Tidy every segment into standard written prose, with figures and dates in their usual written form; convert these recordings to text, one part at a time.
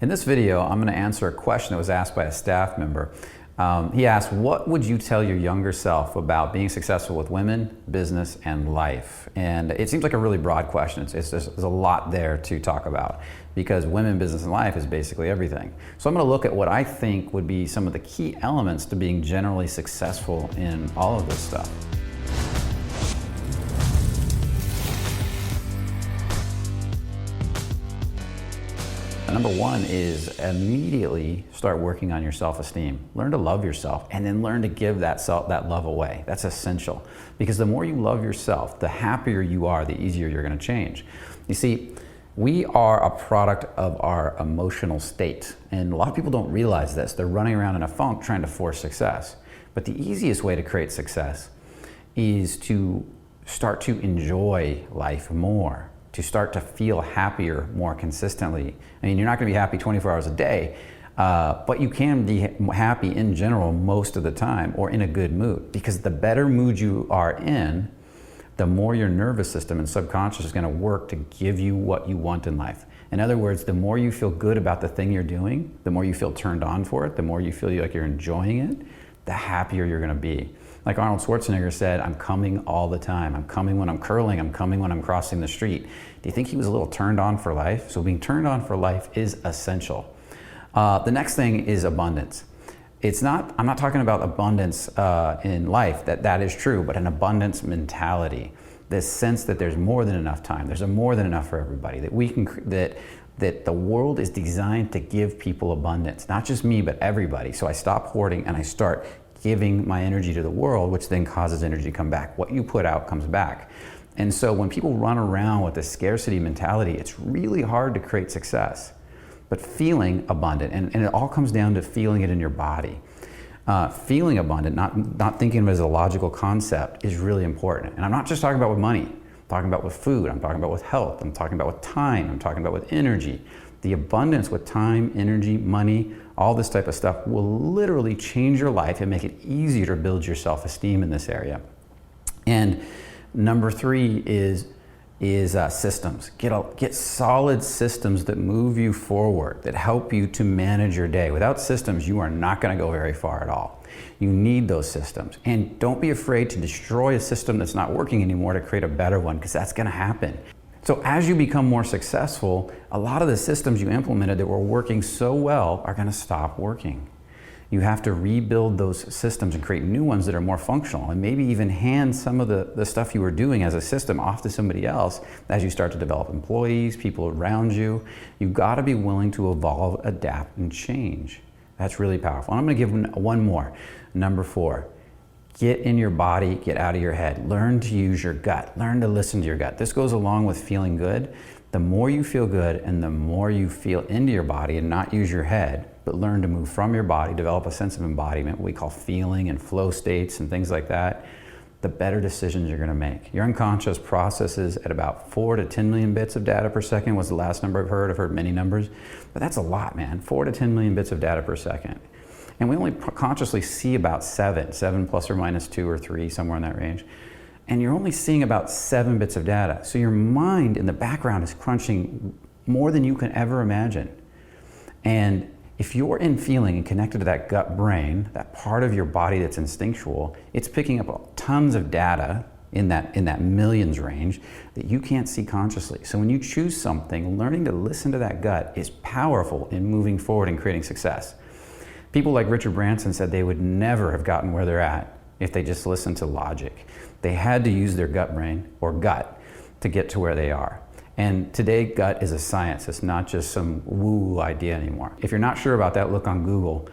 In this video, I'm going to answer a question that was asked by a staff member. He asked, what would you tell your younger self about being successful with women, business, and life? And it seems like a really broad question. There's a lot there to talk about because women, business, and life is basically everything. So I'm going to look at what I think would be some of the key elements to being generally successful in all of this stuff. Number one is immediately start working on your self-esteem. Learn to love yourself and then learn to give that love away. That's essential because the more you love yourself, the happier you are, the easier you're going to change. You see, we are a product of our emotional state, and a lot of people don't realize this. They're running around in a funk trying to force success. But the easiest way to create success is to start to enjoy life more, to start to feel happier more consistently. I mean, you're not going to be happy 24 hours a day, but you can be happy in general most of the time or in a good mood, because the better mood you are in, the more your nervous system and subconscious is going to work to give you what you want in life. In other words, the more you feel good about the thing you're doing, the more you feel turned on for it, the more you feel like you're enjoying it, the happier you're going to be. Like Arnold Schwarzenegger said, I'm coming all the time. I'm coming when I'm curling. I'm coming when I'm crossing the street. Do you think he was a little turned on for life? So being turned on for life is essential. The next thing is abundance. I'm not talking about abundance in life, that is true, but an abundance mentality. This sense that there's more than enough time. There's more than enough for everybody. That the world is designed to give people abundance. Not just me, but everybody. So I stop hoarding and I start giving my energy to the world, which then causes energy to come back. What you put out comes back. And so when people run around with a scarcity mentality, it's really hard to create success. But feeling abundant, and it all comes down to feeling it in your body. Feeling abundant, not thinking of it as a logical concept, is really important. And I'm not just talking about with money. I'm talking about with food. I'm talking about with health. I'm talking about with time. I'm talking about with energy. The abundance with time, energy, money, all this type of stuff will literally change your life and make it easier to build your self-esteem in this area. And number three is systems. Get solid systems that move you forward, that help you to manage your day. Without systems, you are not going to go very far at all. You need those systems. And don't be afraid to destroy a system that's not working anymore to create a better one, because that's going to happen. So as you become more successful, a lot of the systems you implemented that were working so well are going to stop working. You have to rebuild those systems and create new ones that are more functional, and maybe even hand some of the stuff you were doing as a system off to somebody else as you start to develop employees, people around you. You've got to be willing to evolve, adapt, and change. That's really powerful. And I'm going to give one more. Number 4. Get in your body, get out of your head. Learn to use your gut. Learn to listen to your gut. This goes along with feeling good. The more you feel good and the more you feel into your body and not use your head, but learn to move from your body, develop a sense of embodiment, what we call feeling and flow states and things like that, the better decisions you're going to make. Your unconscious processes at about 4 to 10 million bits of data per second was the last number I've heard. I've heard many numbers, but that's a lot, man. 4 to 10 million bits of data per second. And we only consciously see about 7 plus or minus 2 or 3, somewhere in that range. And you're only seeing about 7 bits of data. So your mind in the background is crunching more than you can ever imagine. And if you're in feeling and connected to that gut brain, that part of your body that's instinctual, it's picking up tons of data in that millions range that you can't see consciously. So when you choose something, learning to listen to that gut is powerful in moving forward and creating success. People like Richard Branson said they would never have gotten where they're at if they just listened to logic. They had to use their gut brain or gut to get to where they are. And today, gut is a science. It's not just some woo idea anymore. If you're not sure about that, look on Google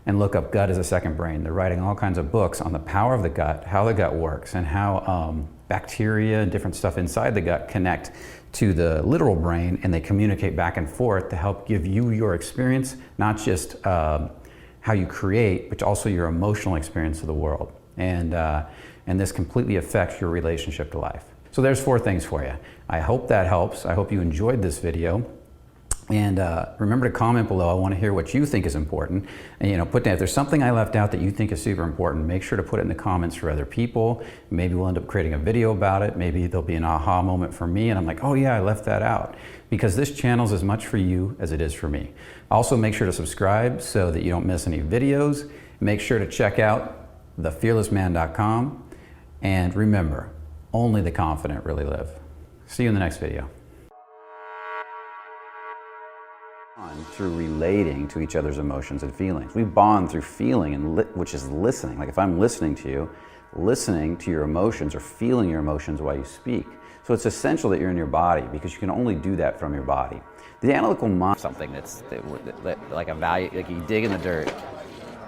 and look up gut as a second brain. They're writing all kinds of books on the power of the gut, how the gut works, and how bacteria and different stuff inside the gut connect to the literal brain, and they communicate back and forth to help give you your experience, not just how you create, but also your emotional experience of the world. And this completely affects your relationship to life. So there's 4 things for you. I hope that helps. I hope you enjoyed this video. And remember to comment below. I want to hear what you think is important. And put down, if there's something I left out that you think is super important, make sure to put it in the comments for other people. Maybe we'll end up creating a video about it. Maybe there'll be an aha moment for me and I'm like, oh yeah, I left that out. Because this channel is as much for you as it is for me. Also, make sure to subscribe so that you don't miss any videos. Make sure to check out thefearlessman.com. And remember, only the confident really live. See you in the next video. Through relating to each other's emotions and feelings. We bond through feeling, and which is listening. Like if I'm listening to you, listening to your emotions or feeling your emotions while you speak. So it's essential that you're in your body because you can only do that from your body. The analytical mind, something that's like a value, like you dig in the dirt.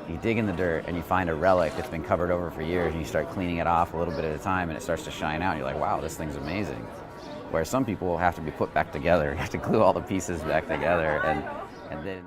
You dig in the dirt and you find a relic that's been covered over for years and you start cleaning it off a little bit at a time and it starts to shine out and you're like, wow, this thing's amazing. Where some people will have to be put back together. You have to glue all the pieces back together and then